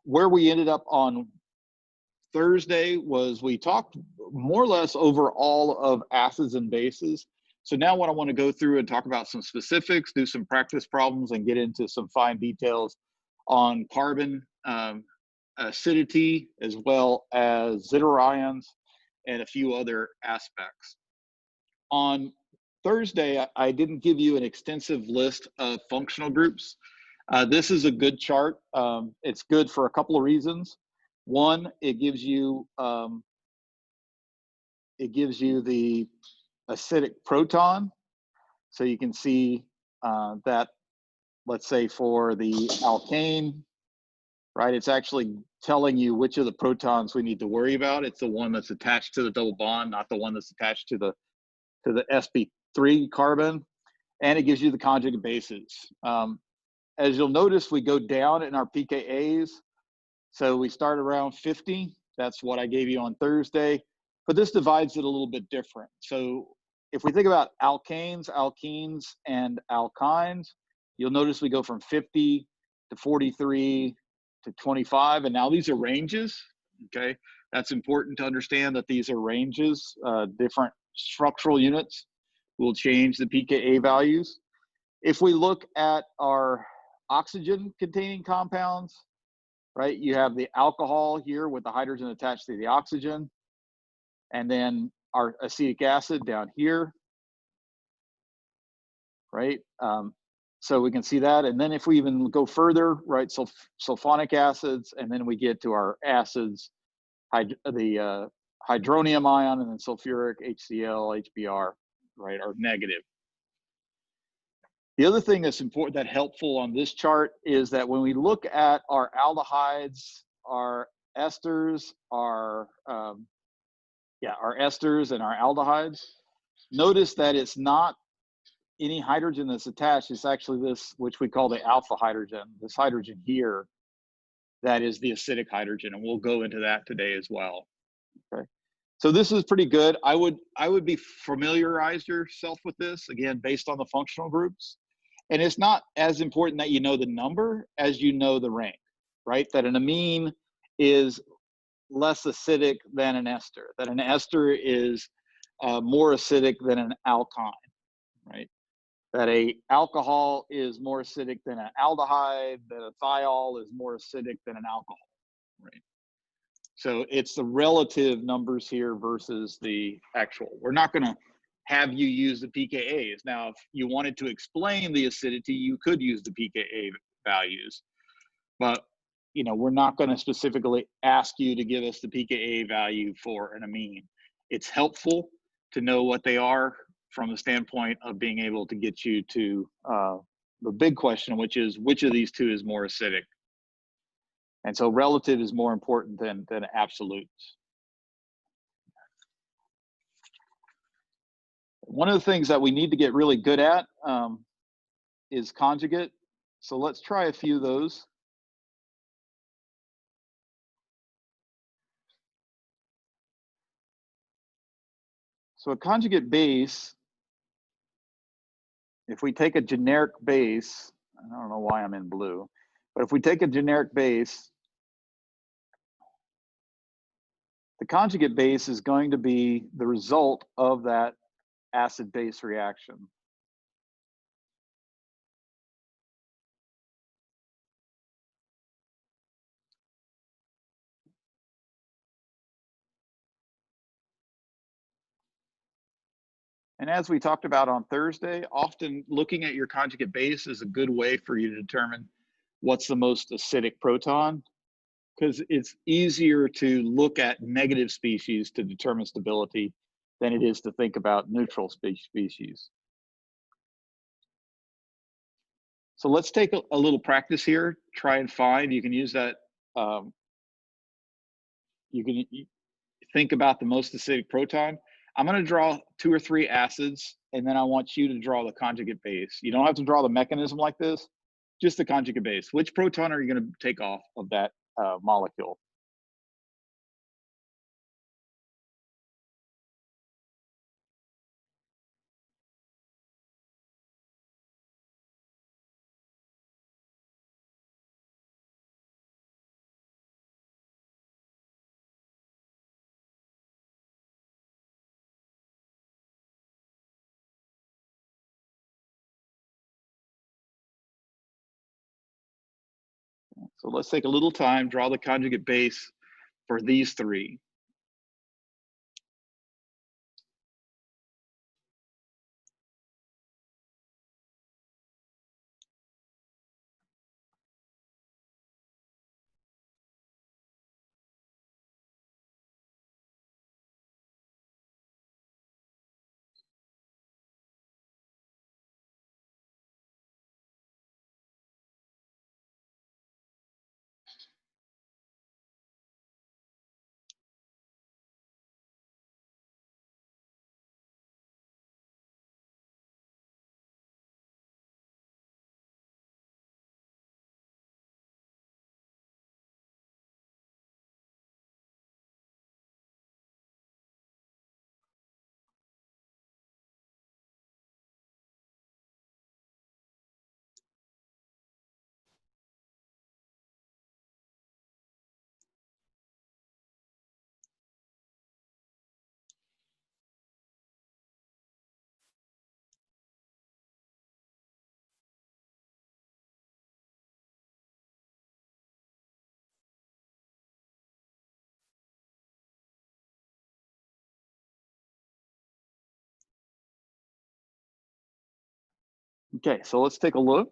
Where we ended up on Thursday was we talked more or less over all of acids and bases. So now what I want to go through and talk about some specifics, do some practice problems, and get into some fine details on carbon, acidity, as well as zwitterions, and a few other aspects. On Thursday, I didn't give you an extensive list of functional groups. This is a good chart. It's good for a couple of reasons. One, it gives you the acidic proton, so you can see that, let's say for the alkane, right, it's actually telling you which of the protons we need to worry about. It's the one that's attached to the double bond, not the one that's attached to the sp3 carbon, and it gives you the conjugate bases. As you'll notice, we go down in our pKa's. So we start around 50. That's what I gave you on Thursday, but this divides it a little bit different. So if we think about alkanes, alkenes, and alkynes, you'll notice we go from 50 to 43 to 25, and now these are ranges, okay? That's important to understand that these are ranges. Different structural units will change the pKa values. If we look at our oxygen-containing compounds, right, you have the alcohol here with the hydrogen attached to the oxygen, and then our acetic acid down here, right? So we can see that. And then if we even go further, right, sulfonic acids, and then we get to our acids, the hydronium ion, and then sulfuric, HCl, HBr, right, are negative. The other thing that's important, that helpful on this chart, is that when we look at our aldehydes, our esters, our esters and our aldehydes, notice that it's not any hydrogen that's attached. It's actually this, which we call the alpha hydrogen, this hydrogen here, that is the acidic hydrogen, and we'll go into that today as well. Okay, so this is pretty good. I would familiarize yourself with this, again, based on the functional groups. And it's not as important that you know the number as you know the rank, right? That an amine is less acidic than an ester, that an ester is more acidic than an alkyne, right? That a alcohol is more acidic than an aldehyde, that a thiol is more acidic than an alcohol, right? So it's the relative numbers here versus the actual. We're not going to have you use the pKa's. Now, if you wanted to explain the acidity, you could use the pKa values, but you know, we're not going to specifically ask you to give us the pKa value for an amine. It's helpful to know what they are from the standpoint of being able to get you to the big question, which is which of these two is more acidic. And so relative is more important than absolutes. One of the things that we need to get really good at is conjugate. So let's try a few of those. So a conjugate base, if we take a generic base, I don't know why I'm in blue, but if we take a generic base, the conjugate base is going to be the result of that acid-base reaction. And as we talked about on Thursday, often looking at your conjugate base is a good way for you to determine what's the most acidic proton, because it's easier to look at negative species to determine stability than it is to think about neutral species. So let's take a little practice here. Try and find, you can use that, you can think about the most acidic proton. I'm going to draw 2 or 3 acids, and then I want you to draw the conjugate base. You don't have to draw the mechanism like this, just the conjugate base. Which proton are you going to take off of that molecule? So let's take a little time, draw the conjugate base for these three. Okay, so let's take a look.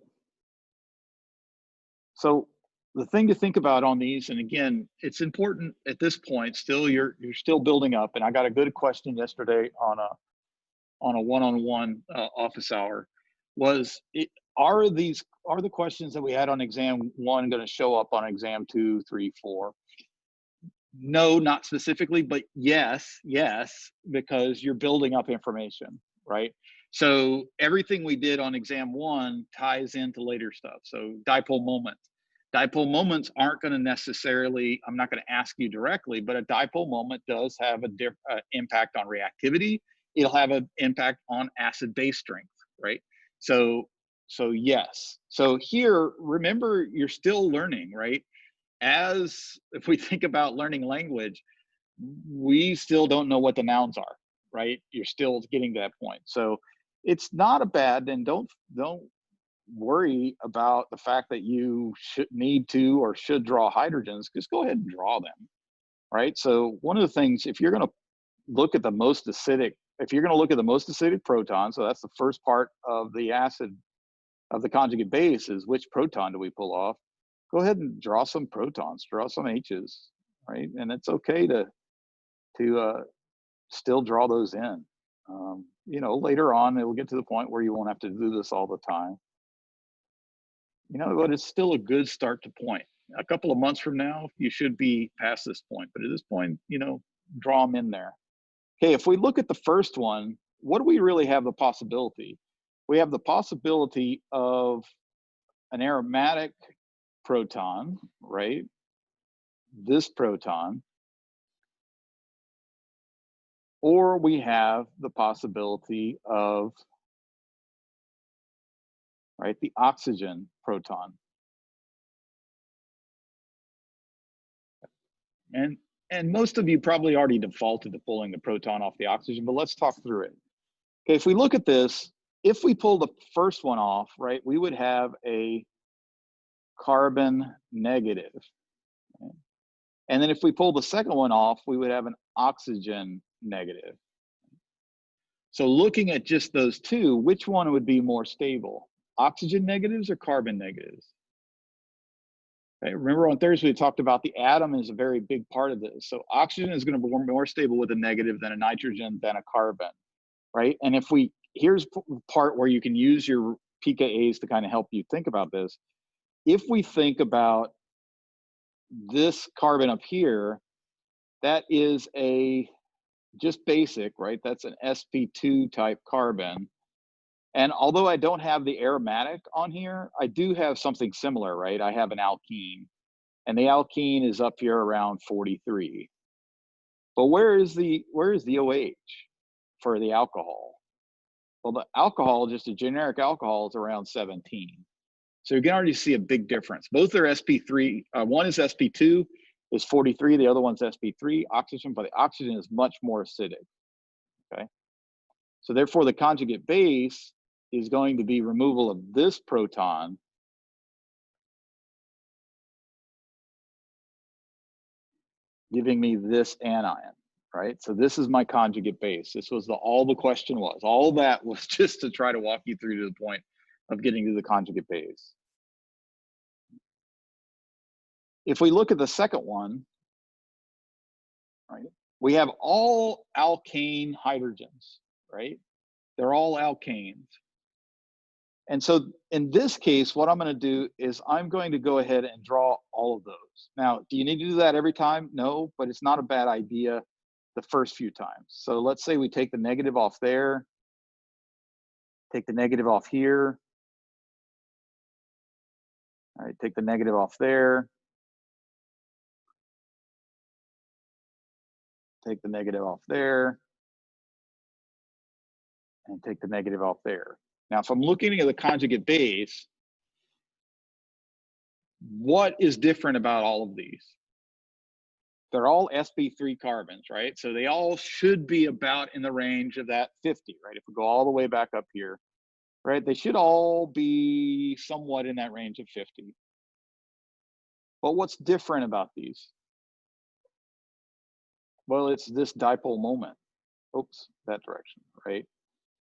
So the thing to think about on these, and again, it's important at this point, still you're still building up. And I got a good question yesterday on a one-on-one office hour, was it, are the questions that we had on exam one going to show up on exam 2, 3, 4? No, not specifically, but yes, yes, because you're building up information, right? So everything we did on exam one ties into later stuff. So dipole moments aren't going to necessarily, I'm not going to ask you directly, but a dipole moment does have a impact on reactivity. It'll have an impact on acid base strength, right? So yes. So here, remember, you're still learning, right? As if we think about learning language, we still don't know what the nouns are, right? You're still getting to that point. So it's not a bad, and don't worry about the fact that you should need to or should draw hydrogens. Just go ahead and draw them, right? So one of the things, if you're going to look at the most acidic, if you're going to look at the most acidic proton, so that's the first part of the acid of the conjugate base, is which proton do we pull off? Go ahead and draw some protons, draw some H's, right? And it's okay to still draw those in. You know, later on, it will get to the point where you won't have to do this all the time. You know, but it's still a good start to point. A couple of months from now, you should be past this point. But at this point, you know, draw them in there. Okay, if we look at the first one, what do we really have the possibility? We have the possibility of an aromatic proton, right? This proton, or we have the possibility of, right, the oxygen proton. And most of you probably already defaulted to pulling the proton off the oxygen, but let's talk through it. Okay, if we look at this, if we pull the first one off, right, we would have a carbon negative. Okay? And then if we pull the second one off, we would have an oxygen negative. So looking at just those two, which one would be more stable? Oxygen negatives or carbon negatives? Okay, remember on Thursday, we talked about the atom is a very big part of this. So oxygen is going to be more stable with a negative than a nitrogen than a carbon, right? And if we, here's part where you can use your pKa's to kind of help you think about this. If we think about this carbon up here, that is a just basic, right? That's an sp2 type carbon. And although I don't have the aromatic on here, I do have something similar, right? I have an alkene, and the alkene is up here around 43. But where is the OH for the alcohol? Well, the alcohol, just a generic alcohol, is around 17. So you can already see a big difference. Both are sp3. One is sp2, is 43. The other one's sp3 oxygen, but the oxygen is much more acidic. Okay. So therefore, the conjugate base is going to be removal of this proton giving me this anion, right? So this is my conjugate base. This was all the question was. All that was just to try to walk you through to the point of getting to the conjugate base. If we look at the second one, right, we have all alkane hydrogens, right? They're all alkanes. And so in this case, what I'm going to do is I'm going to go ahead and draw all of those. Now, do you need to do that every time? No, but it's not a bad idea the first few times. So let's say we take the negative off there, take the negative off here. All right, take the negative off there. Take the negative off there. And take the negative off there. Now, if I'm looking at the conjugate base, what is different about all of these? They're all sp3 carbons, right? So they all should be about in the range of that 50, right? If we go all the way back up here, right? They should all be somewhat in that range of 50. But what's different about these? Well, it's this dipole moment. Oops, that direction, right?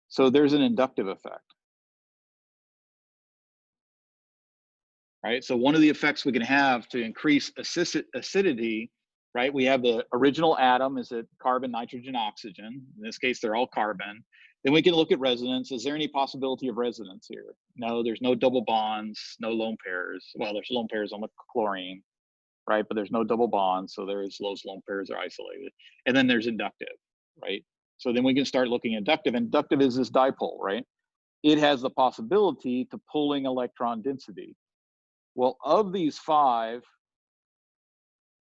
So there's an inductive effect. Right, so one of the effects we can have to increase acidity, right? We have the original atom is it carbon, nitrogen, oxygen. In this case, they're all carbon. Then we can look at resonance. Is there any possibility of resonance here? No, there's no double bonds, no lone pairs. Well, there's lone pairs on the chlorine, right? But there's no double bonds, so those lone pairs are isolated. And then there's inductive, right? So then we can start looking at inductive. Inductive is this dipole, right? It has the possibility to pulling electron density. Well, of these five,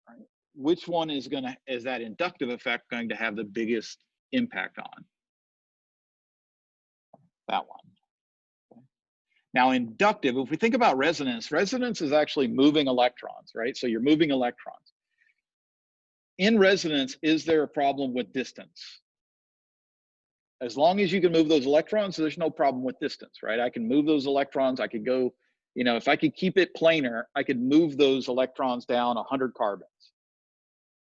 right, which one is that inductive effect going to have the biggest impact on? That one. Okay. Now, inductive, if we think about resonance, resonance is actually moving electrons, right? So you're moving electrons. In resonance, is there a problem with distance? As long as you can move those electrons, there's no problem with distance, right? I can move those electrons. I could go, you know, if I could keep it planar, I could move those electrons down 100 carbons.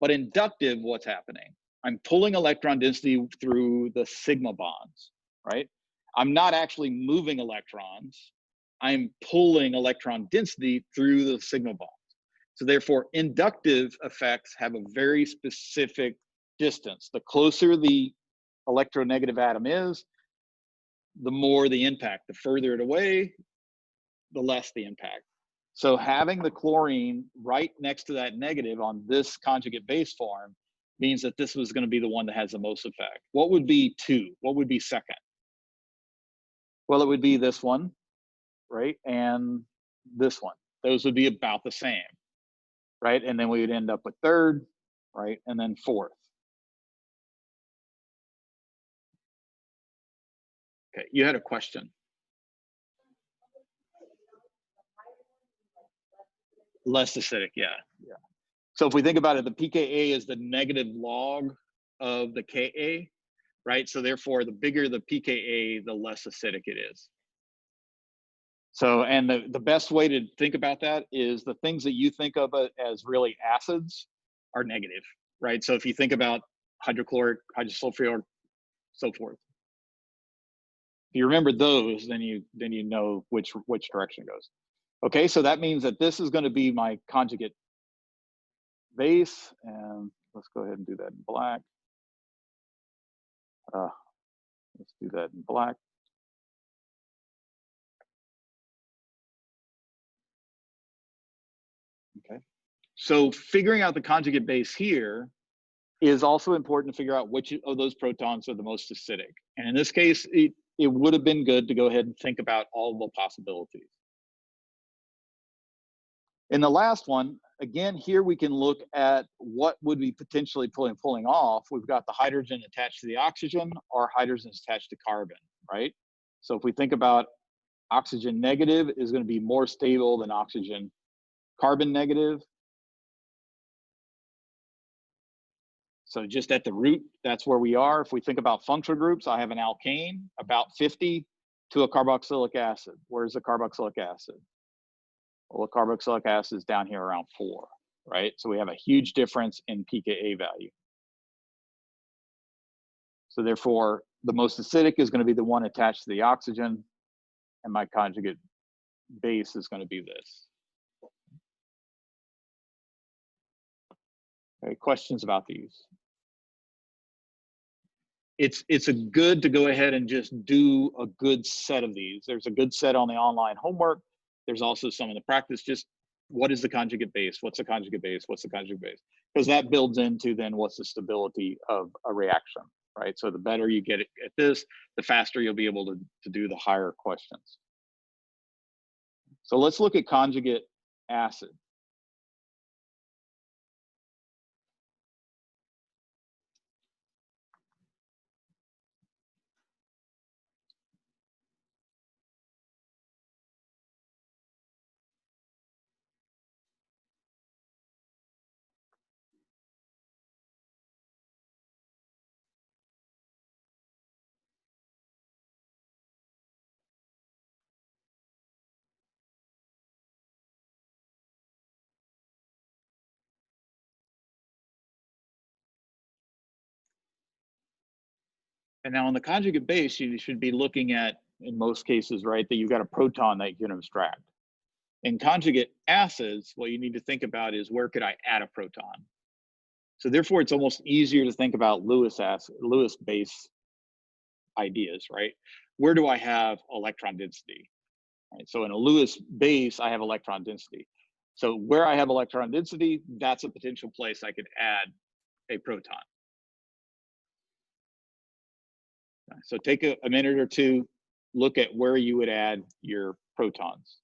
But inductive, what's happening? I'm pulling electron density through the sigma bonds, right? I'm not actually moving electrons. I'm pulling electron density through the sigma bonds. So therefore, inductive effects have a very specific distance. The closer the electronegative atom is, the more the impact. The further it away, the less the impact. So having the chlorine right next to that negative on this conjugate base form means that this was going to be the one that has the most effect. What would be 2? What would be second? Well, it would be this one, right? And this one. Those would be about the same, right? And then we would end up with third, right? And then fourth. Okay, you had a question. Less acidic, yeah. So if we think about it, the pKa is the negative log of the Ka, right? So therefore, the bigger the pKa, the less acidic it is. So, and the best way to think about that is the things that you think of as really acids are negative, right? So if you think about hydrochloric, hydrosulfuric, so forth. If you remember those, then you know which direction it goes. Okay, so that means that this is going to be my conjugate base, and let's go ahead and do that in black. Let's do that in black. Okay, so figuring out the conjugate base here is also important to figure out which of those protons are the most acidic. And in this case, it would have been good to go ahead and think about all the possibilities. In the last one, again, here we can look at what would be potentially pulling off. We've got the hydrogen attached to the oxygen, or hydrogen attached to carbon, right? So if we think about oxygen negative is going to be more stable than oxygen carbon negative. So just at the root, that's where we are. If we think about functional groups, I have an alkane, about 50 to a carboxylic acid. Where's the carboxylic acid? Well, the carboxylic acid is down here around 4. right? So we have a huge difference in pKa value. So therefore, the most acidic is going to be the one attached to the oxygen, and my conjugate base is going to be this. Okay, questions about these? It's a good to go ahead and just do a good set of these. There's a good set on the online homework. There's also some in the practice. Just what is the conjugate base? What's the conjugate base? What's the conjugate base? Because that builds into then what's the stability of a reaction, right? So the better you get at this, the faster you'll be able to do the higher questions. So let's look at conjugate acid. And now on the conjugate base, you should be looking at, in most cases, right, that you've got a proton that you can abstract. In conjugate acids, what you need to think about is where could I add a proton? So therefore, it's almost easier to think about Lewis base ideas, right? Where do I have electron density? Right? So in a Lewis base, I have electron density. So where I have electron density, that's a potential place I could add a proton. So take a minute or two, look at where you would add your protons.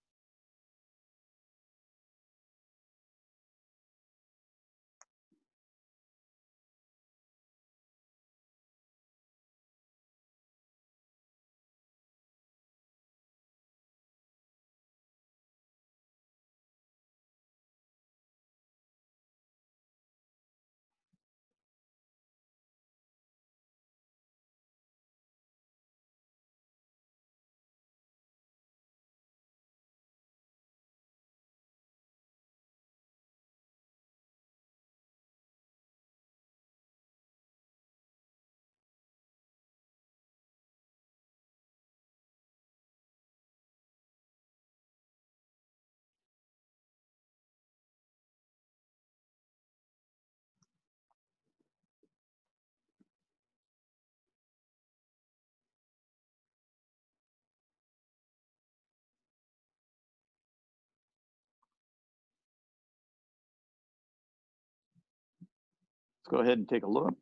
Let's go ahead and take a look.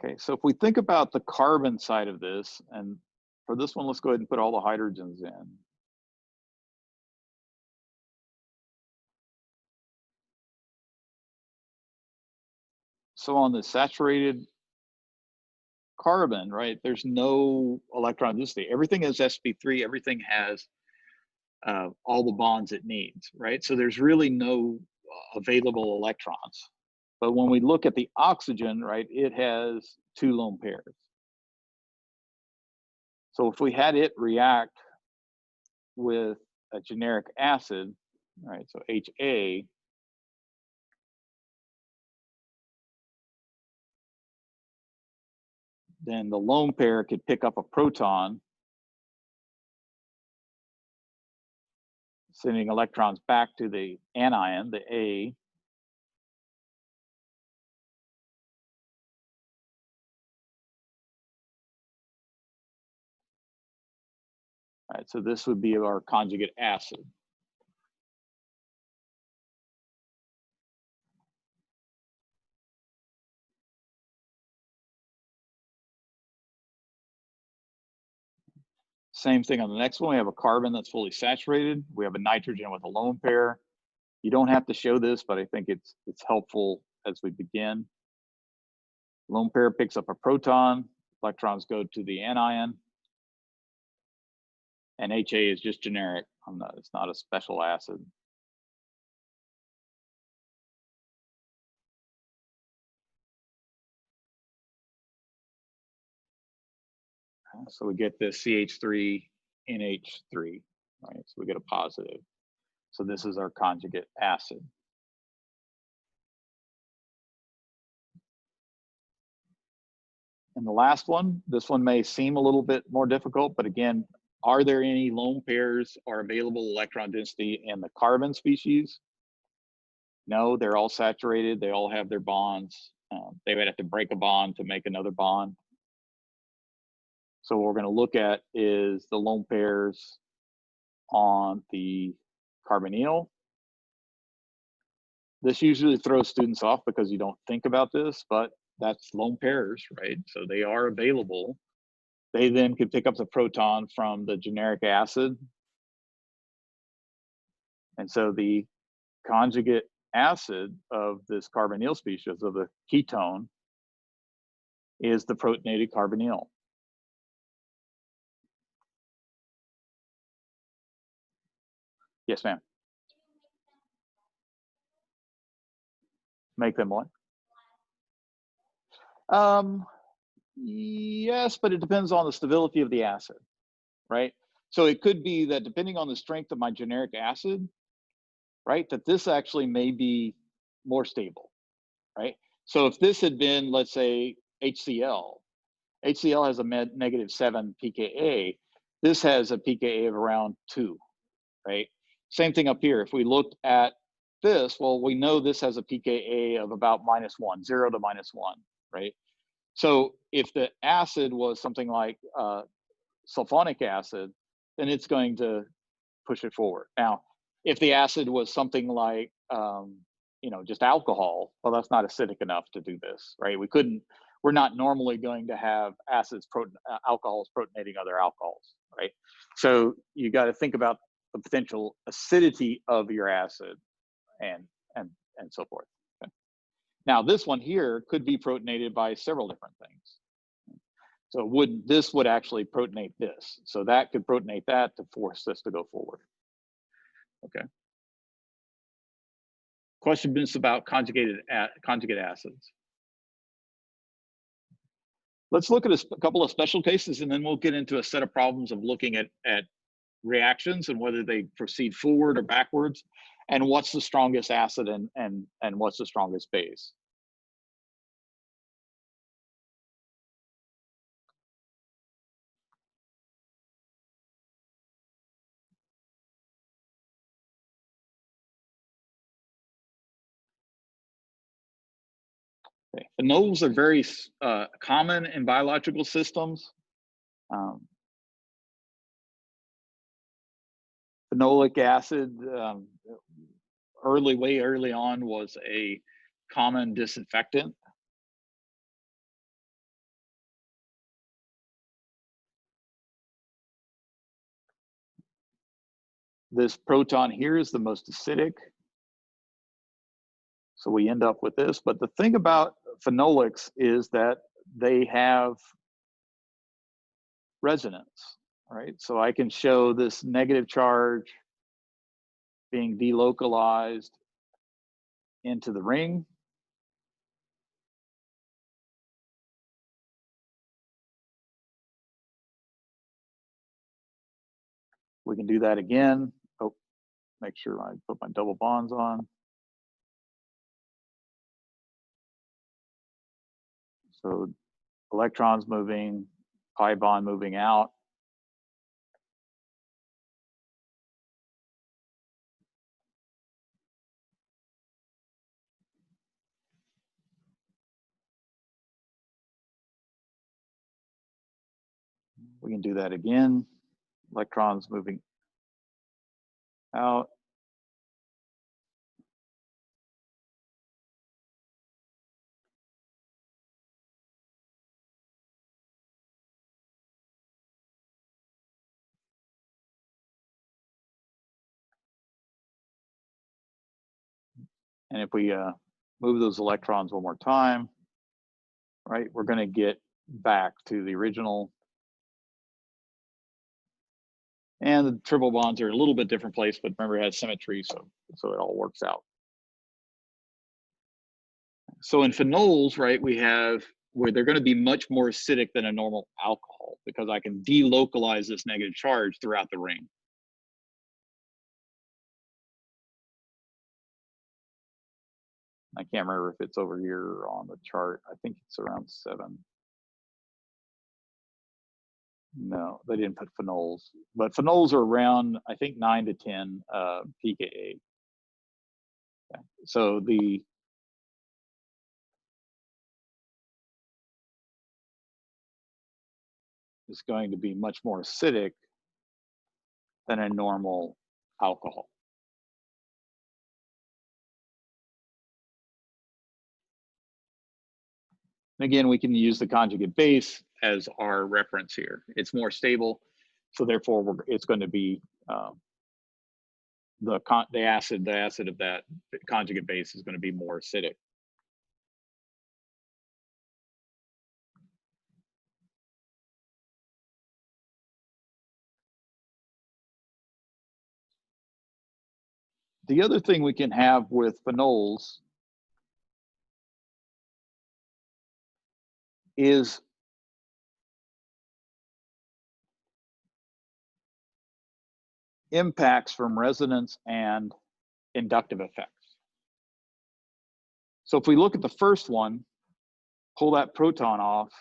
Okay, so if we think about the carbon side of this, and for this one, let's go ahead and put all the hydrogens in. So on the saturated carbon, right, there's no electron density. Everything is sp3, everything has all the bonds it needs, right? So there's really no available electrons. But when we look at the oxygen, right, it has 2 lone pairs. So if we had it react with a generic acid, right, so HA, then the lone pair could pick up a proton, sending electrons back to the anion, the A. Right, so this would be our conjugate acid. Same thing on the next one. We have a carbon that's fully saturated. We have a nitrogen with a lone pair. You don't have to show this, but I think it's helpful as we begin. Lone pair picks up a proton. Electrons go to the anion. And HA is just generic. It's not a special acid. So we get this CH3NH3, right? So we get a positive. So this is our conjugate acid. And the last one, this one may seem a little bit more difficult, but again, are there any lone pairs or available electron density in the carbon species? No, they're all saturated. They all have their bonds. They would have to break a bond to make another bond. So what we're going to look at is the lone pairs on the carbonyl. This usually throws students off because you don't think about this, but that's lone pairs, right? So they are available. They then could pick up the proton from the generic acid. And so the conjugate acid of this carbonyl species, of the ketone, is the protonated carbonyl. Yes, ma'am. Make them what? Yes, but it depends on the stability of the acid, right? So it could be that depending on the strength of my generic acid, right, that this actually may be more stable, right? So if this had been, let's say, HCl, HCl has a -7 pKa. This has a pKa of around 2, right? Same thing up here. If we looked at this, well, we know this has a pKa of about -1, 0 to -1, right? So if the acid was something like sulfonic acid, then it's going to push it forward. Now, if the acid was something like, just alcohol, well, that's not acidic enough to do this, right? We're not normally going to have acids, alcohols protonating other alcohols, right? So you got to think about the potential acidity of your acid and so forth. Okay? Now, this one here could be protonated by several different things. So this would actually protonate this. So that could protonate that to force this to go forward. Okay. Question is about conjugate acids. Let's look at a couple of special cases, and then we'll get into a set of problems of looking at reactions and whether they proceed forward or backwards, and what's the strongest acid and what's the strongest base. Okay. Phenols are very common in biological systems. Phenolic acid, way early on, was a common disinfectant. This proton here is the most acidic. So we end up with this. But the thing about phenolics is that they have resonance, right? So I can show this negative charge being delocalized into the ring. We can do that again. Oh, make sure I put my double bonds on. So electrons moving, pi bond moving out. We can do that again. Electrons moving out. And if we move those electrons one more time, right, we're going to get back to the original. And the triple bonds are a little bit different place, but remember it has symmetry, so it all works out. So in phenols, right, we have where they're going to be much more acidic than a normal alcohol because I can delocalize this negative charge throughout the ring. I can't remember if it's over here on the chart. I think it's around 7. No, they didn't put phenols, but phenols are around, I think, 9 to 10 pKa. Okay. So the is going to be much more acidic than a normal alcohol. And again, we can use the conjugate base as our reference here. It's more stable, so therefore it's going to be the acid of that conjugate base is going to be more acidic. The other thing we can have with phenols is impacts from resonance and inductive effects. So if we look at the first one, pull that proton off,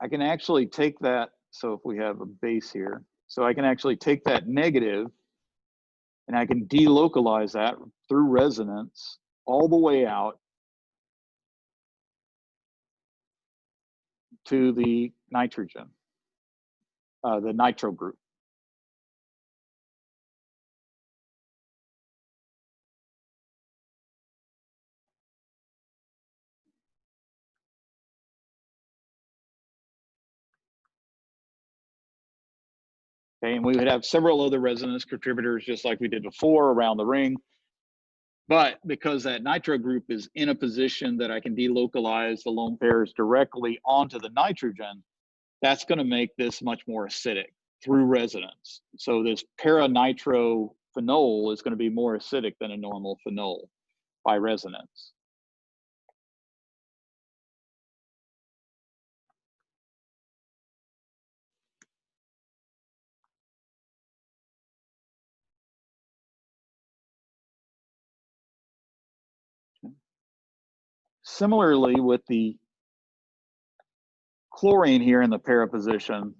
I can actually take that, so if we have a base here, so I can actually take that negative and I can delocalize that through resonance all the way out to the nitrogen, the nitro group. Okay, and we would have several other resonance contributors just like we did before around the ring. But because that nitro group is in a position that I can delocalize the lone pairs directly onto the nitrogen, that's going to make this much more acidic through resonance. So this para-nitro phenol is going to be more acidic than a normal phenol by resonance. Similarly, with the chlorine here in the para position,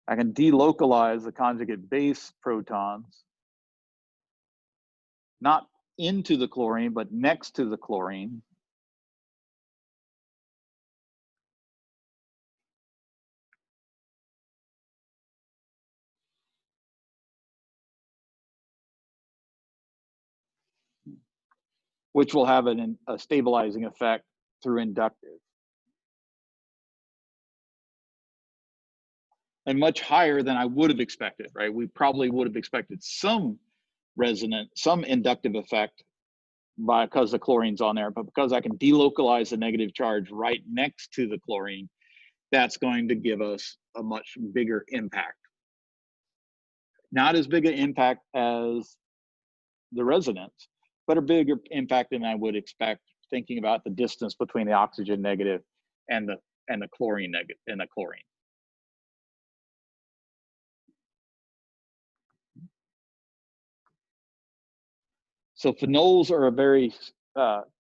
I can delocalize the conjugate base protons, not into the chlorine, but next to the chlorine. Which will have a stabilizing effect through inductive. And much higher than I would have expected, right? We probably would have expected some some inductive effect because the chlorine's on there, but because I can delocalize the negative charge right next to the chlorine, that's going to give us a much bigger impact. Not as big an impact as the resonance, but a bigger impact than I would expect thinking about the distance between the oxygen negative and the chlorine negative and the chlorine. So phenols are a very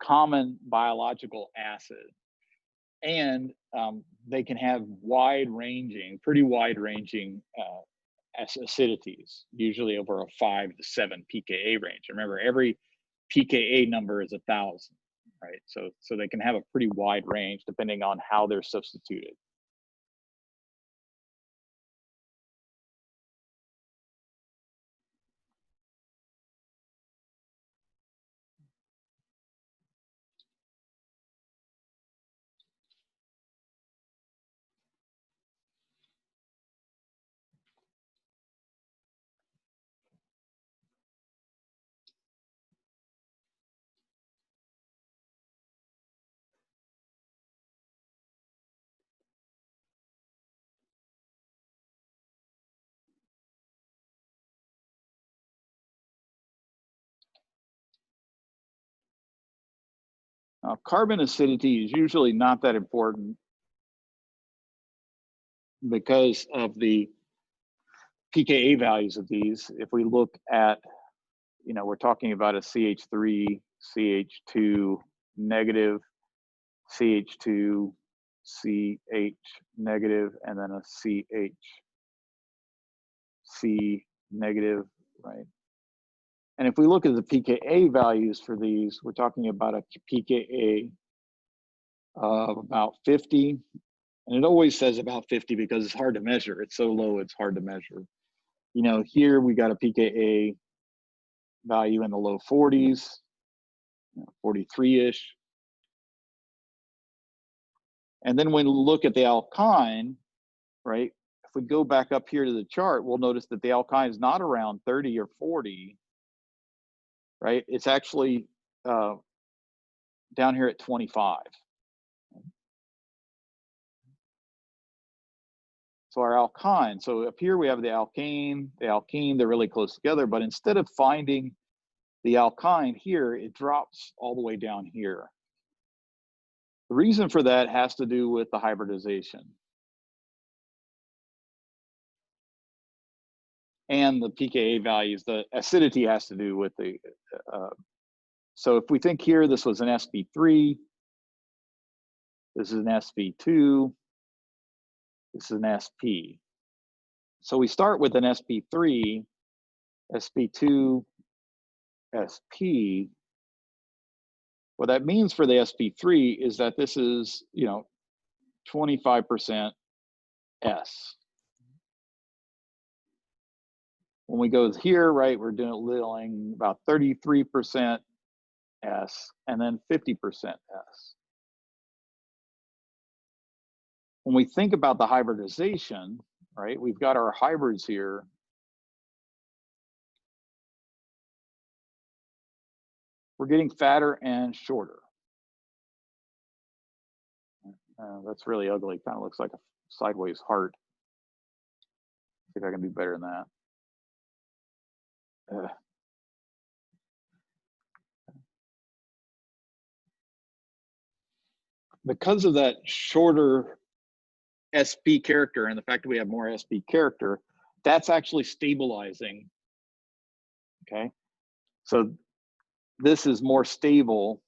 common biological acid, and they can have pretty wide-ranging acidities, usually over a 5 to 7 pKa range. Remember, every pKa number is 1,000, right? So they can have a pretty wide range depending on how they're substituted. Now, carbon acidity is usually not that important because of the pKa values of these. If we look at, we're talking about a CH3, CH2 negative, CH2, CH negative, and then a CHC negative, right? And if we look at the pKa values for these, we're talking about a pKa of about 50. And it always says about 50 because it's hard to measure. It's so low, it's hard to measure. Here we got a pKa value in the low 40s, 43-ish. And then when we look at the alkyne, right, if we go back up here to the chart, we'll notice that the alkyne is not around 30 or 40, right? It's actually down here at 25. So our alkyne, so up here we have the alkane, the alkene, they're really close together, but instead of finding the alkyne here, it drops all the way down here. The reason for that has to do with the hybridization. And the pKa values, the acidity has to do with the, so if we think here, this was an sp3, this is an sp2, this is an sp. So we start with an sp3, sp2, sp. What that means for the sp3 is that this is, 25% S. When we go here, right, we're dealing about 33% S and then 50% S. When we think about the hybridization, right, we've got our hybrids here. We're getting fatter and shorter. That's really ugly. Kind of looks like a sideways heart. See if I can do better than that. Because of that shorter SP character and the fact that we have more SP character, that's actually stabilizing. Okay, so this is more stable.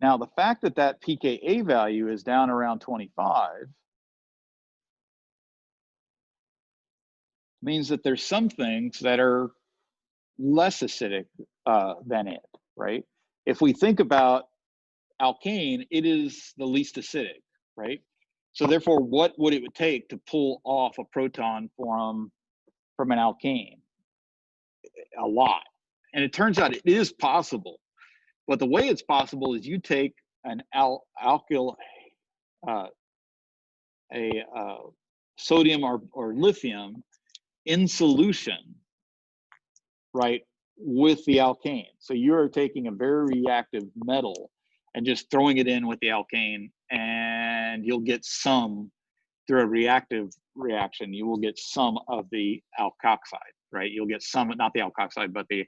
Now, the fact that that pKa value is down around 25 means that there's some things that are less acidic than it, right? If we think about alkane, it is the least acidic, right? So therefore, what would it take to pull off a proton from an alkane? A lot. And it turns out it is possible. But the way it's possible is you take an alkyl, sodium or lithium in solution, right, with the alkane. So you're taking a very reactive metal and just throwing it in with the alkane, and you'll get some, through a reactive reaction, you will get some of the alkoxide, right? You'll get some, not the alkoxide, but the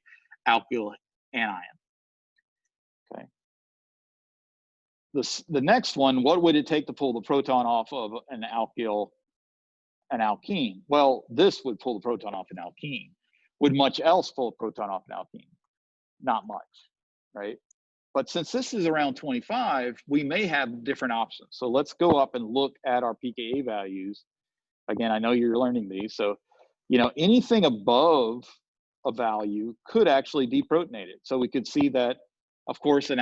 alkyl anion. Okay. The next one, what would it take to pull the proton off of an alkene? Well, this would pull the proton off an alkene. Would much else pull a proton off an alkene? Not much, right? But since this is around 25, we may have different options. So let's go up and look at our pKa values. Again, I know you're learning these. So, anything above a value could actually deprotonate it. So we could see that, of course, an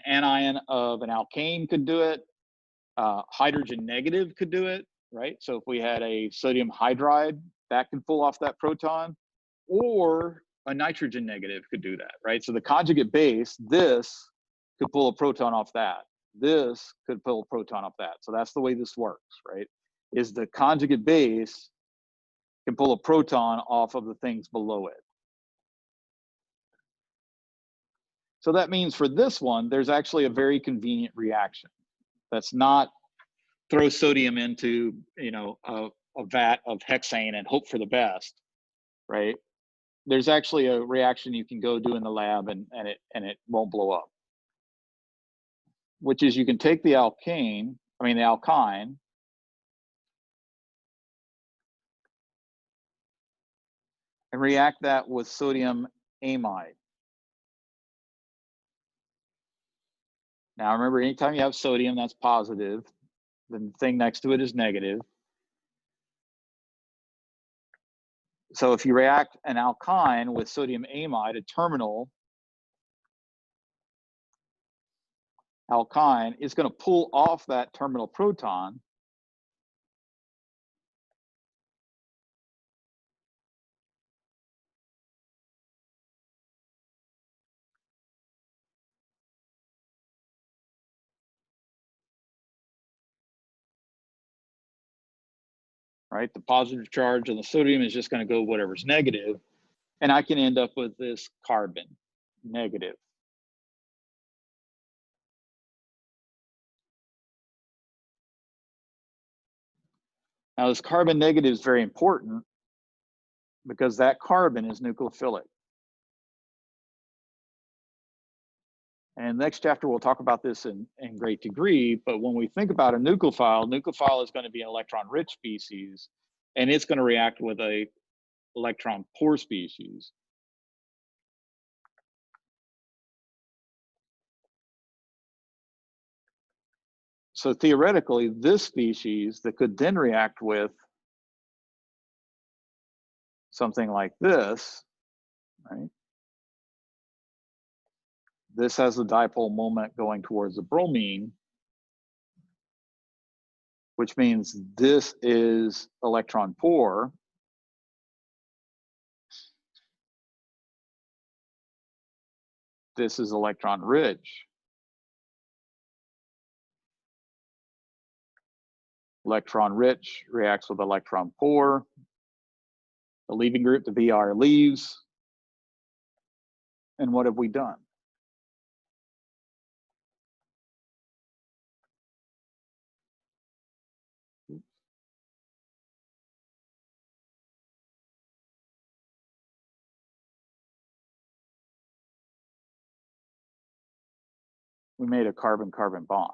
anion of an alkane could do it. Hydrogen negative could do it, right? So if we had a sodium hydride, that could pull off that proton, or a nitrogen negative could do that, right? So the conjugate base, this could pull a proton off that. This could pull a proton off that. So that's the way this works, right? Is the conjugate base can pull a proton off of the things below it. So that means for this one, there's actually a very convenient reaction. That's not throw sodium into, a vat of hexane and hope for the best, right? There's actually a reaction you can go do in the lab and it won't blow up. Which is you can take the alkyne, and react that with sodium amide. Now remember, anytime you have sodium, that's positive. The thing next to it is negative. So if you react an alkyne with sodium amide, a terminal alkyne is going to pull off that terminal proton. Right? The positive charge on the sodium is just going to go whatever's negative, and I can end up with this carbon negative. Now this carbon negative is very important because that carbon is nucleophilic. And next chapter, we'll talk about this in great degree, but when we think about a nucleophile is going to be an electron-rich species, and it's going to react with a electron-poor species. So theoretically, this species that could then react with something like this, right? This has the dipole moment going towards the bromine, which means this is electron poor. This is electron rich. Electron rich reacts with electron poor. The leaving group, the Br, leaves. And what have we done? We made a carbon-carbon bond.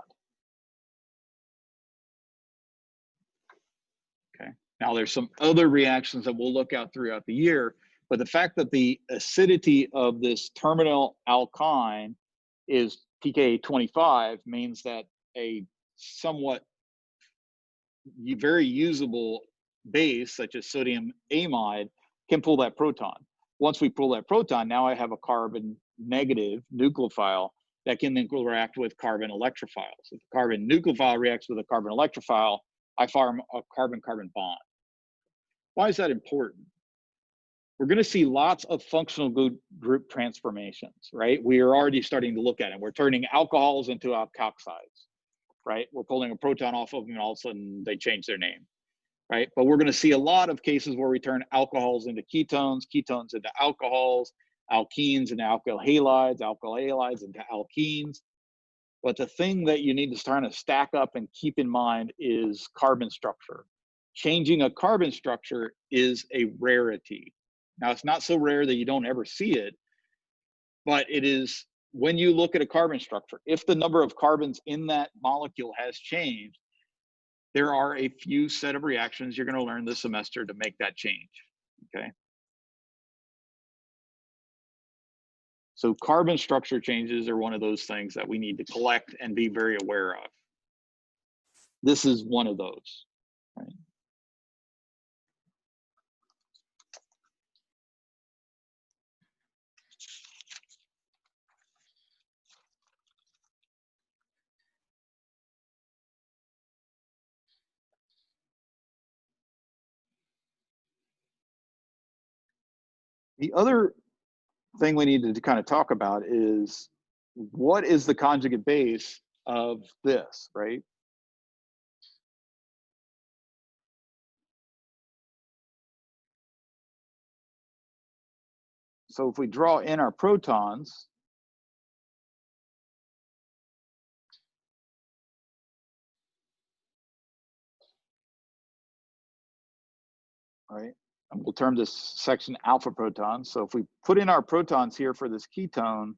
Okay. Now there's some other reactions that we'll look at throughout the year, but the fact that the acidity of this terminal alkyne is pKa 25 means that a somewhat very usable base, such as sodium amide, can pull that proton. Once we pull that proton, now I have a carbon negative nucleophile that can then react with carbon electrophiles. If the carbon nucleophile reacts with a carbon electrophile, I form a carbon-carbon bond. Why is that important? We're going to see lots of functional group transformations, right? We are already starting to look at it. We're turning alcohols into alkoxides, right? We're pulling a proton off of them and all of a sudden they change their name, right? But we're going to see a lot of cases where we turn alcohols into ketones, ketones into alcohols, alkenes into alkyl halides into alkenes. But the thing that you need to start to stack up and keep in mind is carbon structure. Changing a carbon structure is a rarity. Now, it's not so rare that you don't ever see it, but it is when you look at a carbon structure, if the number of carbons in that molecule has changed, there are a few set of reactions you're going to learn this semester to make that change, okay? So carbon structure changes are one of those things that we need to collect and be very aware of. This is one of those, right? The other thing we need to kind of talk about is what is the conjugate base of this, right? So if we draw in our protons, right? And we'll term this section alpha protons. So if we put in our protons here for this ketone,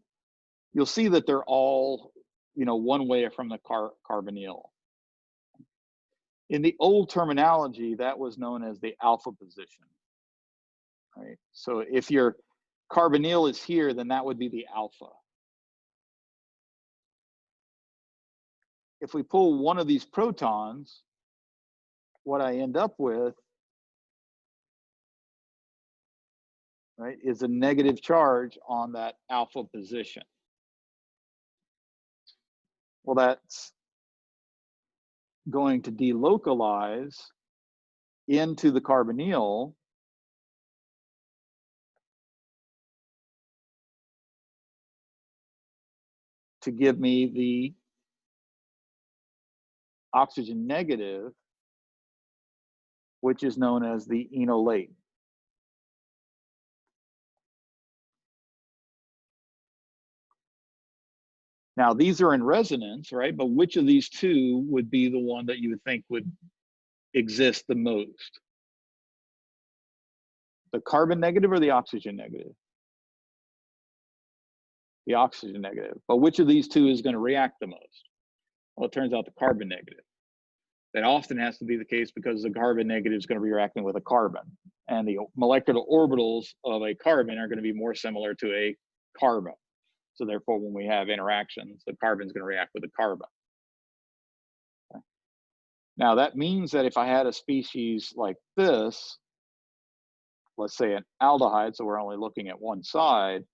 you'll see that they're all, one way from the carbonyl. In the old terminology, that was known as the alpha position, right? So if your carbonyl is here, then that would be the alpha. If we pull one of these protons, what I end up with, right, is a negative charge on that alpha position. Well, that's going to delocalize into the carbonyl to give me the oxygen negative, which is known as the enolate. Now, these are in resonance, right? But which of these two would be the one that you would think would exist the most? The carbon negative or the oxygen negative? The oxygen negative. But which of these two is going to react the most? Well, it turns out the carbon negative. That often has to be the case because the carbon negative is going to be reacting with a carbon. And the molecular orbitals of a carbon are going to be more similar to a carbon. So therefore, when we have interactions, the carbon is going to react with the carbon. Okay. Now, that means that if I had a species like this, let's say an aldehyde, so we're only looking at one side,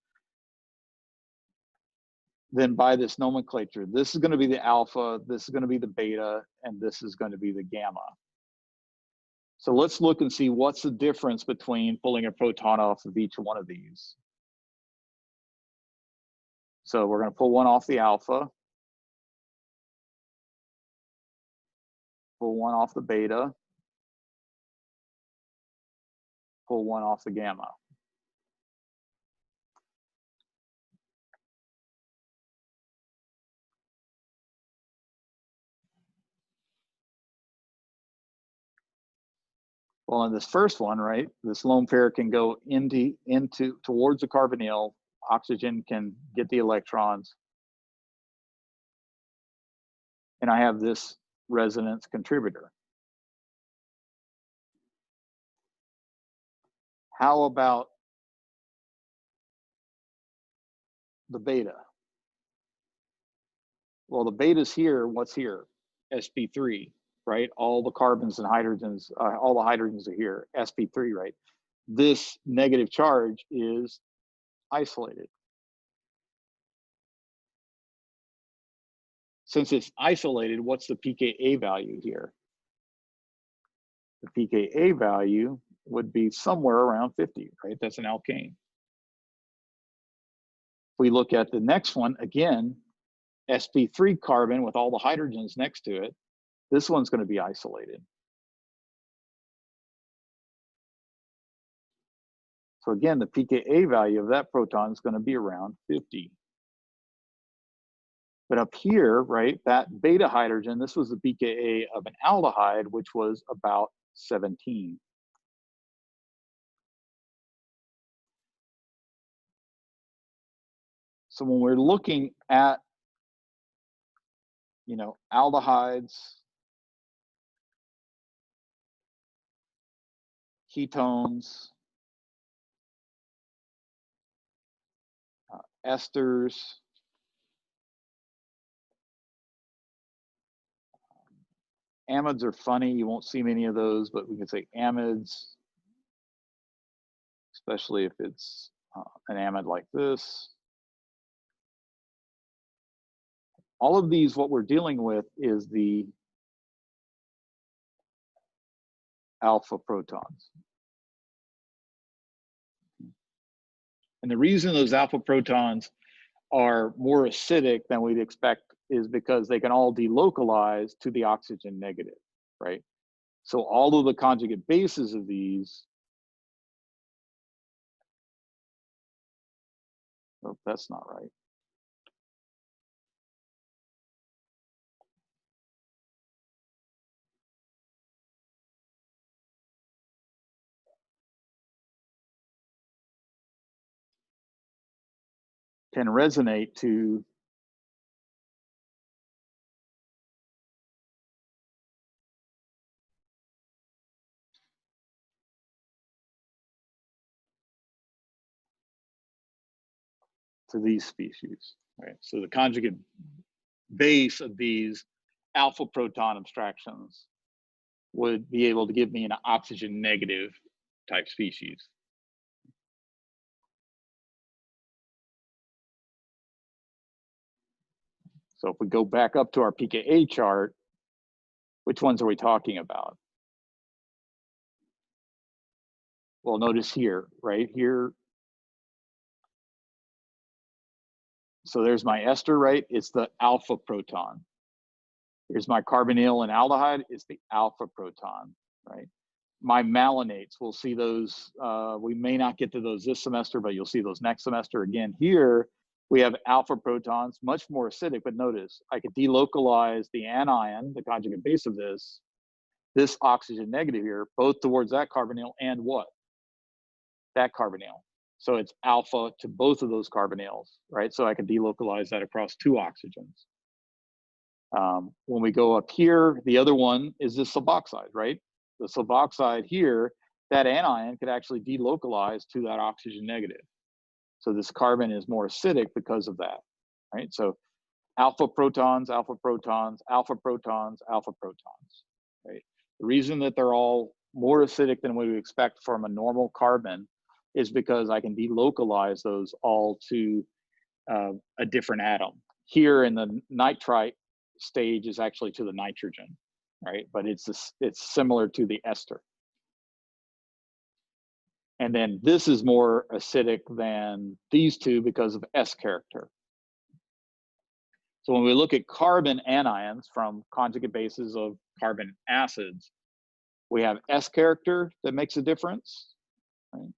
then by this nomenclature, this is going to be the alpha, this is going to be the beta, and this is going to be the gamma. So let's look and see what's the difference between pulling a proton off of each one of these. So we're going to pull one off the alpha, pull one off the beta, pull one off the gamma. Well, in this first one, right, this lone pair can go towards the carbonyl. Oxygen can get the electrons. And I have this resonance contributor. How about the beta? Well, the beta's here, what's here? sp3, right? All the carbons and hydrogens, all the hydrogens are here, sp3, right? This negative charge is isolated. Since it's isolated, what's the pKa value here? The pKa value would be somewhere around 50, right? That's an alkane. If we look at the next one, again, sp3 carbon with all the hydrogens next to it, this one's going to be isolated. So again, the pKa value of that proton is going to be around 50. But up here, right, that beta hydrogen, this was the pKa of an aldehyde, which was about 17. So when we're looking at, aldehydes, ketones, esters, amides are funny. You won't see many of those, but we can say amides, especially if it's an amide like this. All of these, what we're dealing with is the alpha protons. And the reason those alpha protons are more acidic than we'd expect is because they can all delocalize to the oxygen negative, right? So all of the conjugate bases of these, oh, that's not right. can resonate to these species, right? So the conjugate base of these alpha proton abstractions would be able to give me an oxygen negative type species. So if we go back up to our pKa chart, which ones are we talking about? Well, notice here, right here. So there's my ester, right? It's the alpha proton. Here's my carbonyl and aldehyde, it's the alpha proton, right? My malanates, we'll see those, we may not get to those this semester, but you'll see those next semester. Again, here we have alpha protons, much more acidic, but notice I could delocalize the anion, the conjugate base of this oxygen negative here, both towards that carbonyl and what? That carbonyl. So it's alpha to both of those carbonyls, right? So I can delocalize that across two oxygens. When we go up here, the other one is the suboxide, right? The suboxide here, that anion could actually delocalize to that oxygen negative. So this carbon is more acidic because of that, right? So alpha protons, alpha protons, alpha protons, alpha protons, right? The reason that they're all more acidic than what we expect from a normal carbon is because I can delocalize those all to a different atom. Here in the nitrite stage is actually to the nitrogen, right? But it's similar to the ester. And then this is more acidic than these two because of S character. So when we look at carbon anions from conjugate bases of carbon acids, we have S character that makes a difference, right?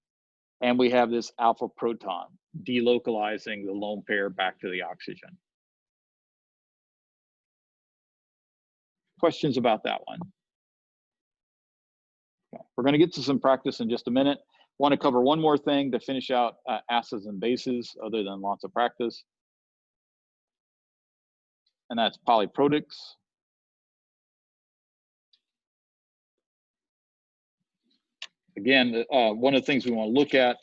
And we have this alpha proton delocalizing the lone pair back to the oxygen. Questions about that one? Okay. We're going to get to some practice in just a minute. Want to cover one more thing to finish out acids and bases other than lots of practice. And that's polyprotics. Again, one of the things we want to look at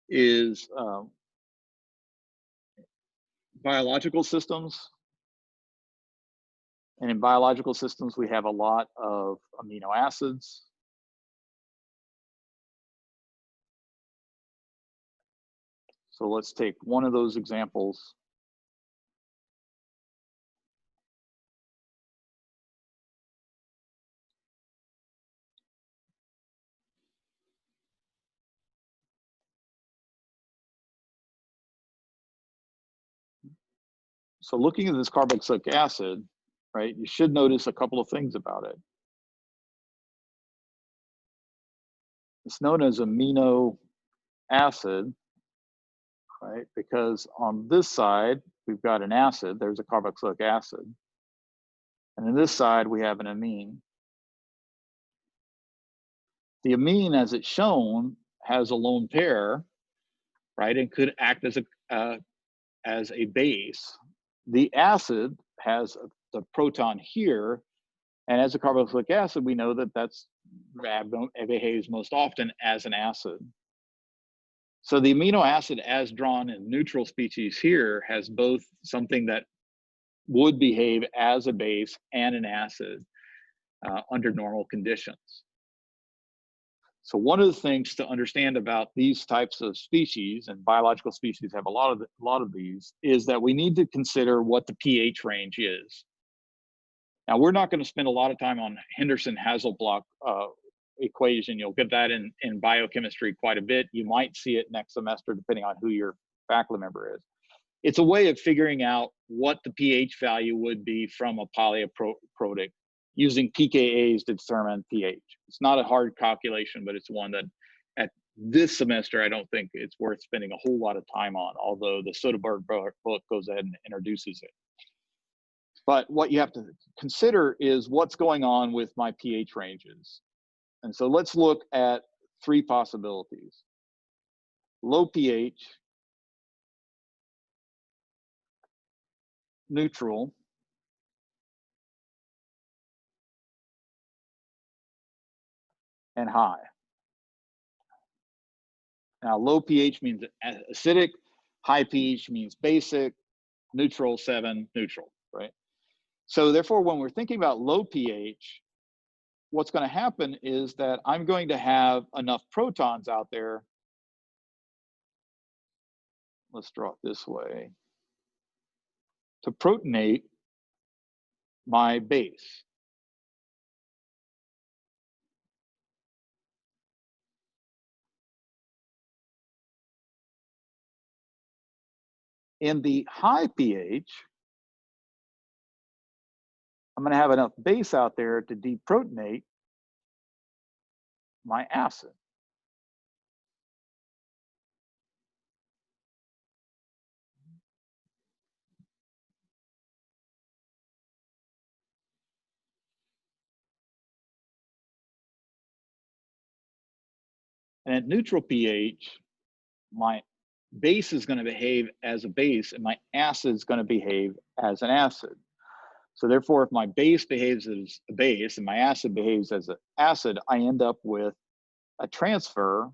is biological systems. And in biological systems, we have a lot of amino acids. So let's take one of those examples. So looking at this carboxylic acid, right, you should notice a couple of things about it. It's known as amino acid, right, because on this side, we've got an acid, there's a carboxylic acid. And on this side, we have an amine. The amine, as it's shown, has a lone pair, right, and could act as a base. The acid has the proton here, and as a carboxylic acid, we know that it behaves most often as an acid. So the amino acid, as drawn in neutral species here, has both something that would behave as a base and an acid under normal conditions. So one of the things to understand about these types of species, and biological species have a lot of these, is that we need to consider what the pH range is. Now, we're not going to spend a lot of time on Henderson-Hasselbalch equation. You'll get that in biochemistry quite a bit. You might see it next semester, depending on who your faculty member is. It's a way of figuring out what the pH value would be from a polyprotic using pKa's to determine pH. It's not a hard calculation, but it's one that at this semester, I don't think it's worth spending a whole lot of time on, although the Soderbergh book goes ahead and introduces it. But what you have to consider is what's going on with my pH ranges. And so let's look at three possibilities. Low pH neutral, and high. Now, low pH means acidic, high pH means basic, neutral 7, neutral, right? So therefore, when we're thinking about low pH, what's going to happen is that I'm going to have enough protons out there. Let's draw it this way, to protonate my base. In the high pH, I'm going to have enough base out there to deprotonate my acid. And at neutral pH, my base is going to behave as a base and my acid is going to behave as an acid. So therefore, if my base behaves as a base and my acid behaves as an acid, I end up with a transfer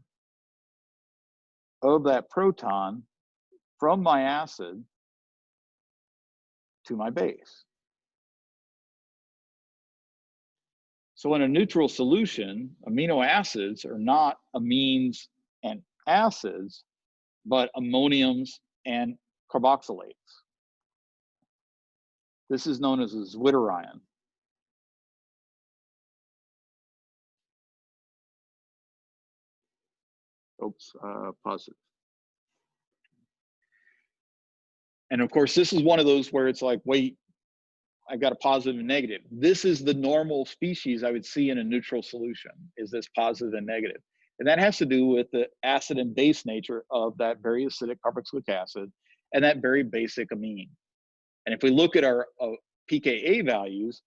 of that proton from my acid to my base. So in a neutral solution, amino acids are not amines and acids, but ammoniums and carboxylates. This is known as a zwitterion. Oops, positive. And of course, this is one of those where it's like, wait, I got a positive and negative. This is the normal species I would see in a neutral solution, is this positive and negative. And that has to do with the acid and base nature of that very acidic carboxylic acid and that very basic amine. And if we look at our pKa values,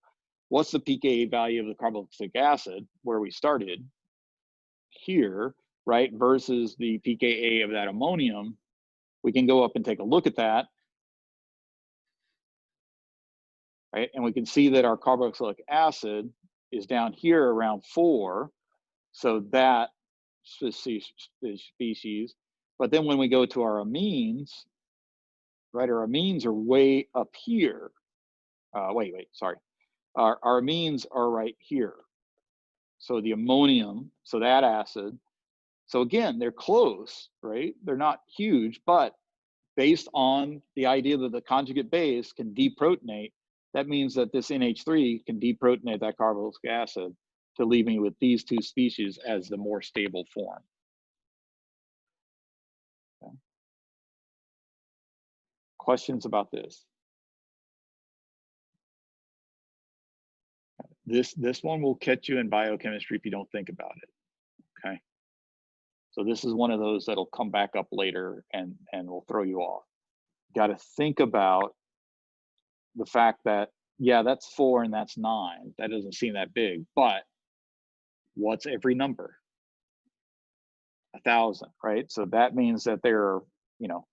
what's the pKa value of the carboxylic acid where we started here, right, versus the pKa of that ammonium? We can go up and take a look at that. Right? And we can see that our carboxylic acid is down here around 4. So that species. But then when we go to our amines, right, our amines are way up here. Sorry. Our amines are right here. So the ammonium, so that acid. So again, they're close, right? They're not huge, but based on the idea that the conjugate base can deprotonate, that means that this NH3 can deprotonate that carboxylic acid to leave me with these two species as the more stable form. Okay. Questions about this? This one will catch you in biochemistry if you don't think about it, okay? So this is one of those that'll come back up later and will throw you off. Got to think about the fact that, yeah, that's 4 and that's 9. That doesn't seem that big, but what's every number? 1,000, right? So that means that there are, you know,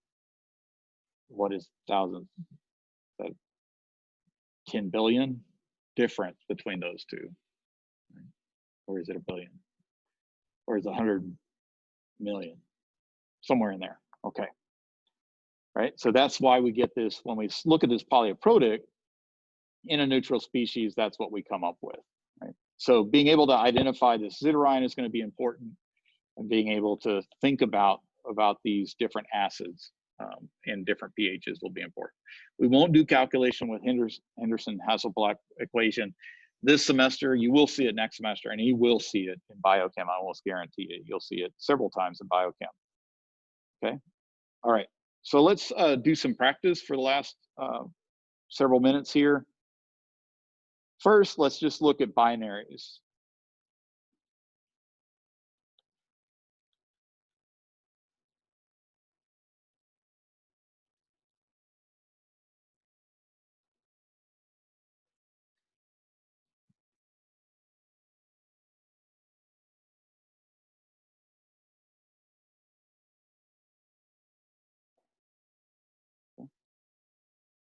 what is 1,000? 10 billion difference between those two. Or is it a billion? Or is it 100 million? Somewhere in there, okay. Right, so that's why we get this, when we look at this polyoprotic in a neutral species, that's what we come up with, right? So being able to identify this zwitterion is going to be important, and being able to think about these different acids in different pHs will be important. We won't do calculation with Henderson-Hasselbalch equation this semester. You will see it next semester, and you will see it in biochem. I almost guarantee it. You'll see it several times in biochem. Okay. All right. So let's do some practice for the last several minutes here. First, let's just look at binaries.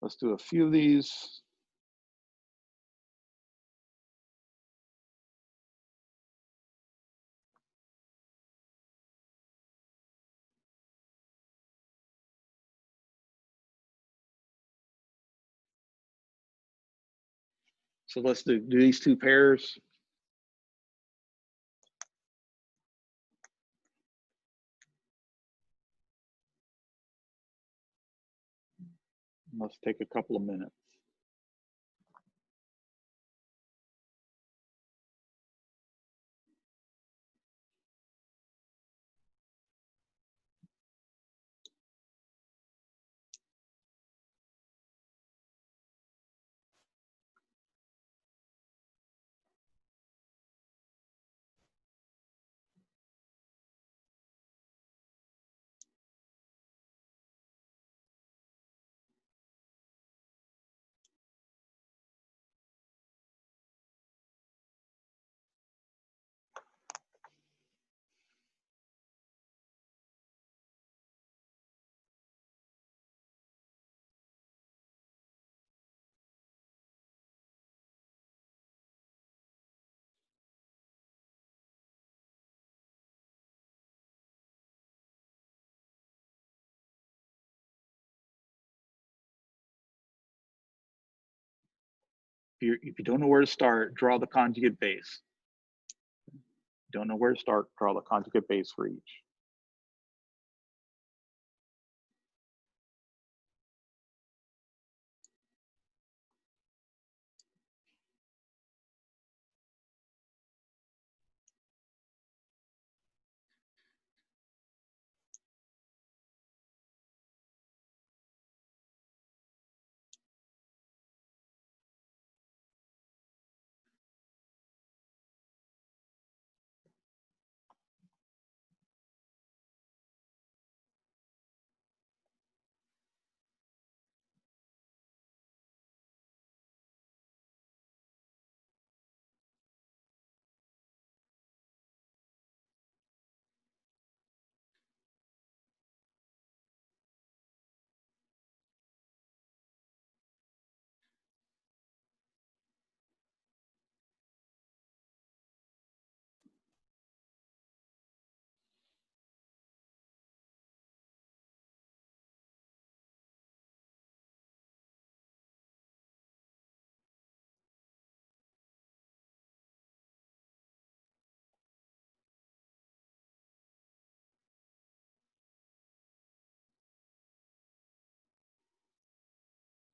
Let's do a few of these. So let's do these two pairs. Let's take a couple of minutes. If you don't know where to start, draw the conjugate base. Don't know where to start, draw the conjugate base for each.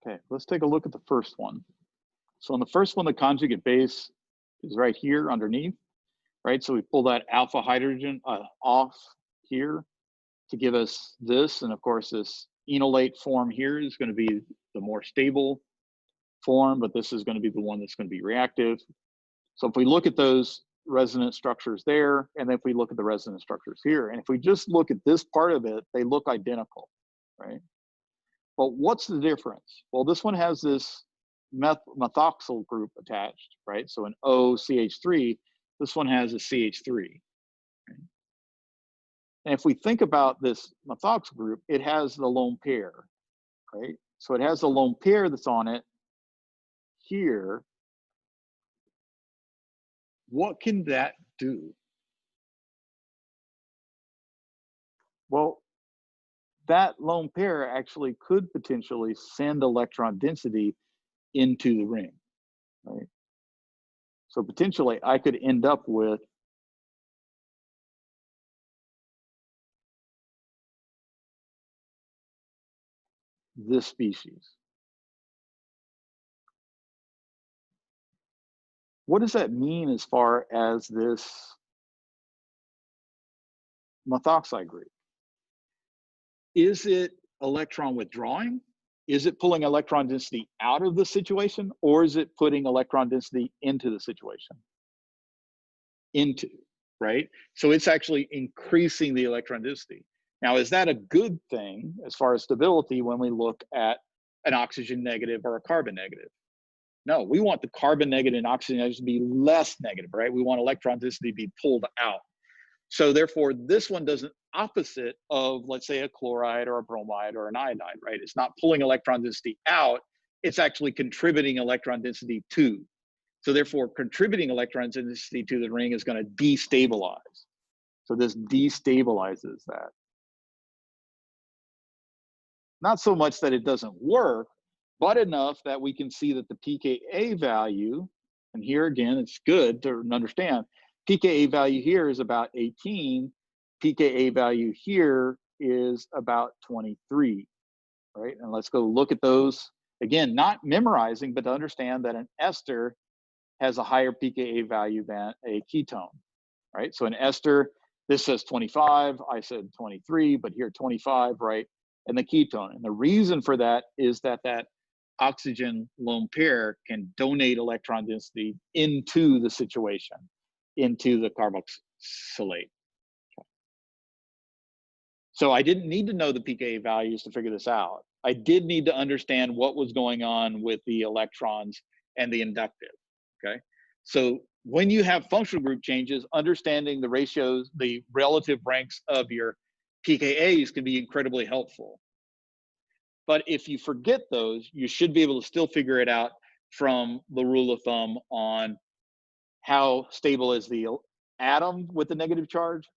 Okay, let's take a look at the first one. So in the first one, the conjugate base is right here underneath, right? So we pull that alpha hydrogen off here to give us this. And of course, this enolate form here is going to be the more stable form, but this is going to be the one that's going to be reactive. So if we look at those resonance structures there, and then if we look at the resonance structures here, and if we just look at this part of it, they look identical, right? But what's the difference? Well, this one has this methoxyl group attached, right? So an OCH3, this one has a CH3. Right? And if we think about this methoxyl group, it has the lone pair, right? So it has the lone pair that's on it here. What can that do? Well, that lone pair actually could potentially send electron density into the ring, right? So potentially I could end up with this species. What does that mean as far as this methoxide group? Is it electron withdrawing? Is it pulling electron density out of the situation, or is it putting electron density into the situation? Into, right? So it's actually increasing the electron density. Now, is that a good thing as far as stability when we look at an oxygen negative or a carbon negative? No, we want the carbon negative and oxygen negative to be less negative, right? We want electron density to be pulled out. So therefore, this one does an opposite of, let's say, a chloride or a bromide or an iodide, right? It's not pulling electron density out, it's actually contributing electron density to. So therefore, contributing electron density to the ring is going to destabilize. So this destabilizes that. Not so much that it doesn't work, but enough that we can see that the pKa value, and here again, it's good to understand, pKa value here is about 18, pKa value here is about 23, right? And let's go look at those. Again, not memorizing, but to understand that an ester has a higher pKa value than a ketone, right? So an ester, this says 25, I said 23, but here 25, right? And the ketone. And the reason for that is that that oxygen lone pair can donate electron density into the situation, into the carboxylate. So I didn't need to know the pKa values to figure this out. I did need to understand what was going on with the electrons and the inductive, okay? So when you have functional group changes, understanding the ratios, the relative ranks of your pKa's can be incredibly helpful. But if you forget those, you should be able to still figure it out from the rule of thumb on how stable is the atom with the negative charge.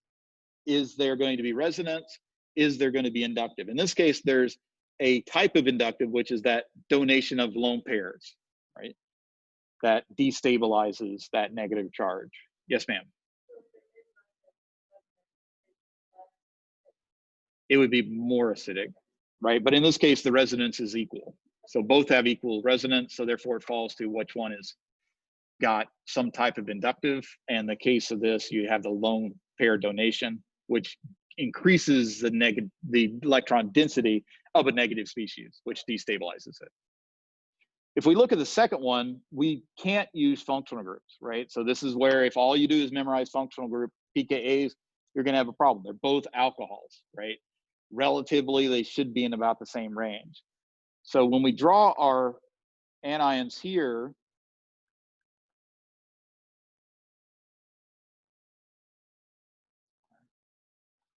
Is there going to be resonance? Is there going to be inductive? In this case, there's a type of inductive, which is that donation of lone pairs, right? That destabilizes that negative charge. Yes, ma'am. It would be more acidic, right? But in this case, the resonance is equal. So both have equal resonance, so therefore it falls to which one is got some type of inductive. And in the case of this, you have the lone pair donation, which increases the electron density of a negative species, which destabilizes it. If we look at the second one, we can't use functional groups, right? So this is where if all you do is memorize functional group pKa's, you're going to have a problem. They're both alcohols, right? Relatively, they should be in about the same range. So when we draw our anions here,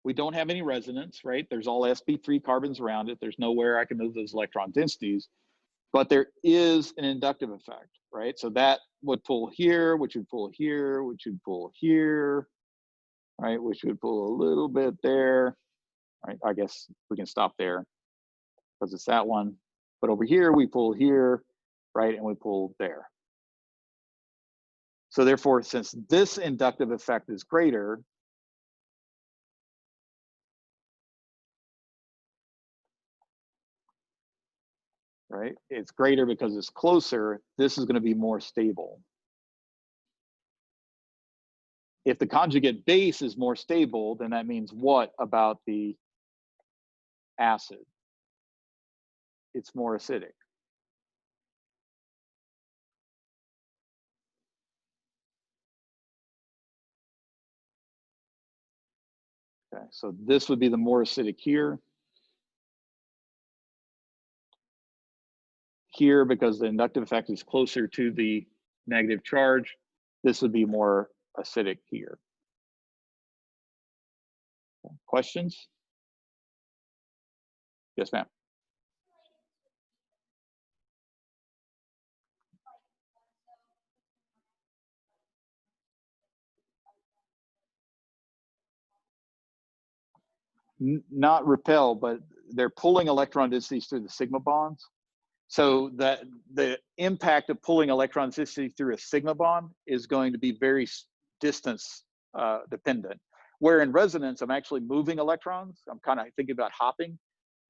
we don't have any resonance, right? There's all sp3 carbons around it. There's nowhere I can move those electron densities, but there is an inductive effect, right? So that would pull here, which would pull here, which would pull here, right? Which would pull a little bit there, right? I guess we can stop there because it's that one. But over here, we pull here, right? And we pull there. So therefore, since this inductive effect is greater, right? It's greater because it's closer. This is going to be more stable. If the conjugate base is more stable, then that means what about the acid? It's more acidic. Okay, so this would be the more acidic here. Here, because the inductive effect is closer to the negative charge, this would be more acidic here. Questions? Yes, ma'am. Not repel, but they're pulling electron densities through the sigma bonds. So that the impact of pulling electron density through a sigma bond is going to be very distance dependent. Where in resonance, I'm actually moving electrons. I'm kind of thinking about hopping.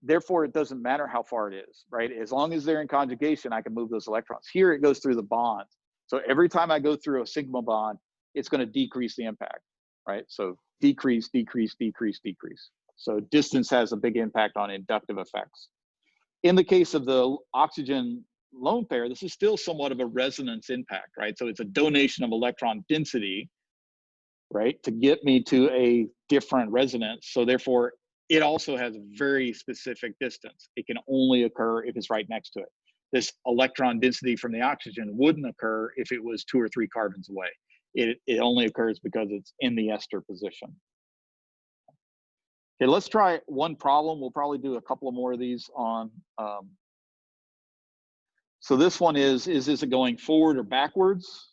Therefore, it doesn't matter how far it is, right? As long as they're in conjugation, I can move those electrons. Here, it goes through the bonds. So every time I go through a sigma bond, it's going to decrease the impact, right? So decrease, decrease, decrease, decrease. So distance has a big impact on inductive effects. In the case of the oxygen lone pair, this is still somewhat of a resonance impact, right? So it's a donation of electron density, right, to get me to a different resonance. So therefore, it also has a very specific distance. It can only occur if it's right next to it. This electron density from the oxygen wouldn't occur if it was 2 or 3 carbons away. It only occurs because it's in the ester position. Okay, let's try one problem. We'll probably do a couple of more of these on. So this one is it going forward or backwards?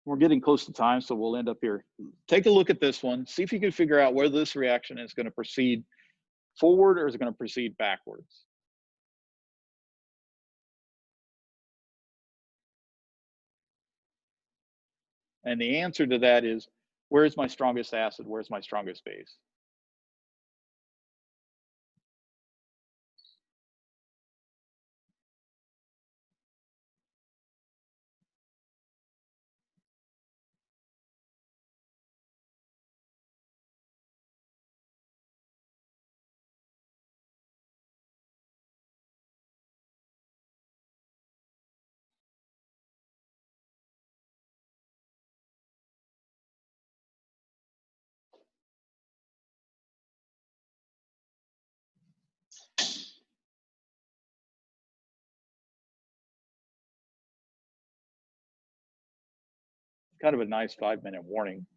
We're getting close to time, so we'll end up here. Take a look at this one. See if you can figure out whether this reaction is going to proceed forward or is it going to proceed backwards. And the answer to that is, where's my strongest acid? Where's my strongest base? Kind of a nice 5-minute warning.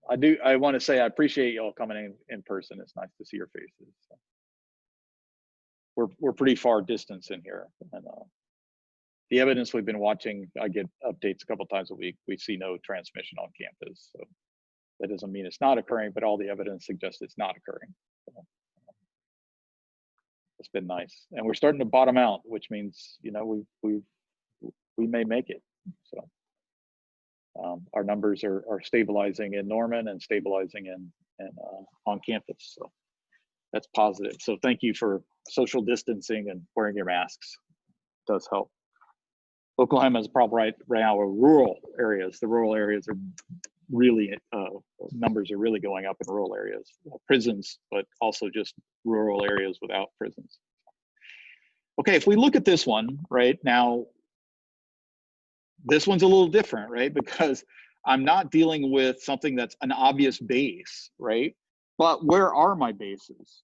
I want to say I appreciate y'all coming in person. It's nice to see your faces. So we're pretty far distance in here, and the evidence we've been watching, I get updates a couple times a week. We see no transmission on campus, so that doesn't mean it's not occurring, but all the evidence suggests it's not occurring. So, it's been nice, and we're starting to bottom out, which means, you know, we may make it. So our numbers are stabilizing in Norman and stabilizing in on campus. So that's positive. So thank you for social distancing and wearing your masks. It does help. Oklahoma has a problem right now with rural areas. The rural areas are really, numbers are really going up in rural areas. Prisons, but also just rural areas without prisons. Okay, if we look at this one, right now, this one's a little different, right? Because I'm not dealing with something that's an obvious base, right? But where are my bases?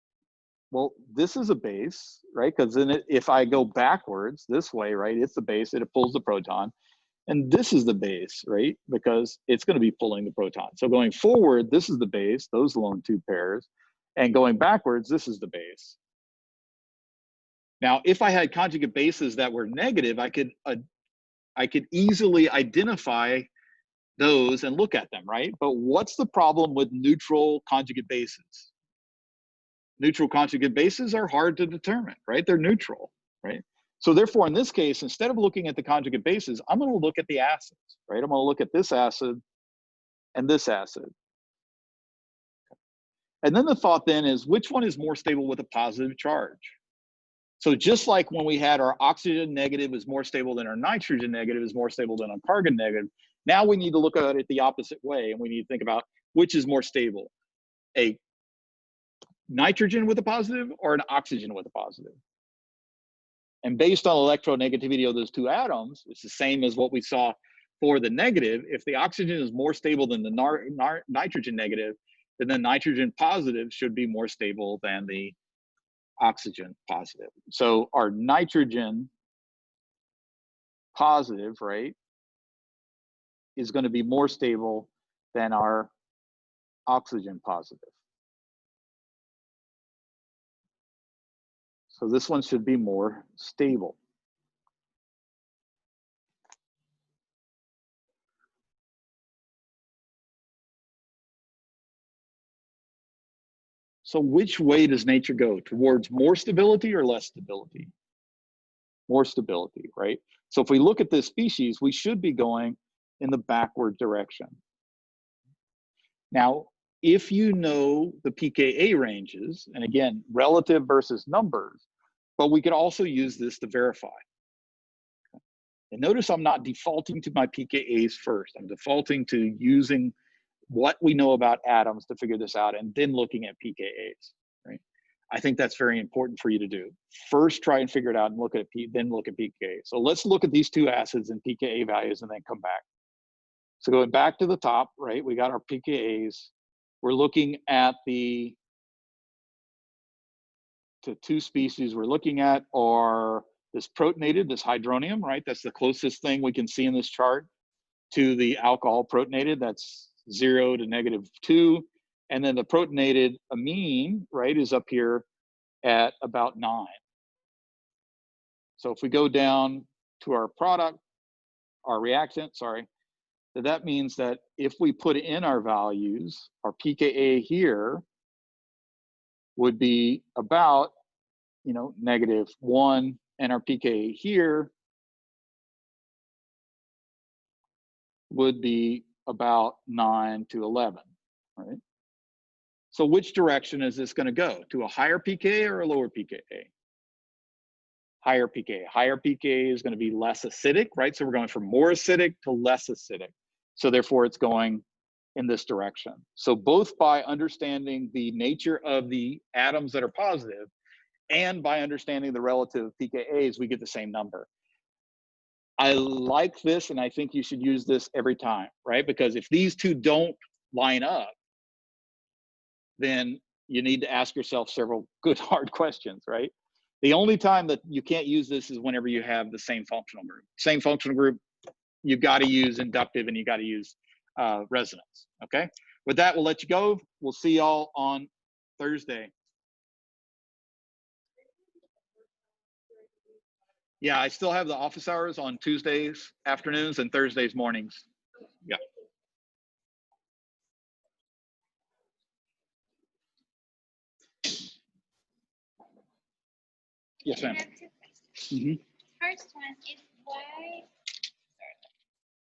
Well, this is a base, right? Because then if I go backwards this way, right, it's the base, it pulls the proton. And this is the base, right? Because it's going to be pulling the proton. So going forward, this is the base, those lone two pairs. And going backwards, this is the base. Now, if I had conjugate bases that were negative, I could easily identify those and look at them, right? But what's the problem with neutral conjugate bases? Neutral conjugate bases are hard to determine, right? They're neutral, right? So therefore, in this case, instead of looking at the conjugate bases, I'm going to look at the acids, right? I'm going to look at this acid and this acid. And then the thought then is, which one is more stable with a positive charge? So just like when we had our oxygen negative is more stable than our nitrogen negative is more stable than our carbon negative, now we need to look at it the opposite way, and we need to think about which is more stable, a nitrogen with a positive or an oxygen with a positive. And based on electronegativity of those two atoms, it's the same as what we saw for the negative. If the oxygen is more stable than the nitrogen negative, then the nitrogen positive should be more stable than the oxygen positive. So our nitrogen positive, right, is going to be more stable than our oxygen positive. So this one should be more stable. So which way does nature go? Towards more stability or less stability? More stability, right? So if we look at this species, we should be going in the backward direction. Now, if you know the pKa ranges, and again, relative versus numbers, but we could also use this to verify. And notice I'm not defaulting to my pKa's first. I'm defaulting to using what we know about atoms to figure this out, and then looking at pKa's, right? I think that's very important for you to do. First, try and figure it out and look at then look at pKa. So let's look at these two acids and pKa values and then come back. So going back to the top, right, we got our pKa's. We're looking at the two species we're looking at are this protonated, this hydronium, right? That's the closest thing we can see in this chart to the alcohol protonated. That's 0 to -2. And then the protonated amine, right, is up here at about 9. So if we go down to our product, our reactant, sorry, that means that if we put in our values, our pKa here would be about, you know, -1, and our pKa here would be about 9 to 11, right? So which direction is this going to go? To a higher pKa or a lower pKa? Higher pKa. Higher pKa is going to be less acidic, right? So we're going from more acidic to less acidic. So therefore it's going in this direction. So both by understanding the nature of the atoms that are positive and by understanding the relative pKa's, we get the same number. I like this, and I think you should use this every time, right? Because if these two don't line up, then you need to ask yourself several good hard questions, right? The only time that you can't use this is whenever you have the same functional group. Same functional group, you've got to use inductive and you got to use resonance, okay? With that, we'll let you go. We'll see y'all on Thursday. Yeah, I still have the office hours on Tuesdays afternoons and Thursdays mornings. Yeah. Yes, ma'am. I have 2 questions. First one is why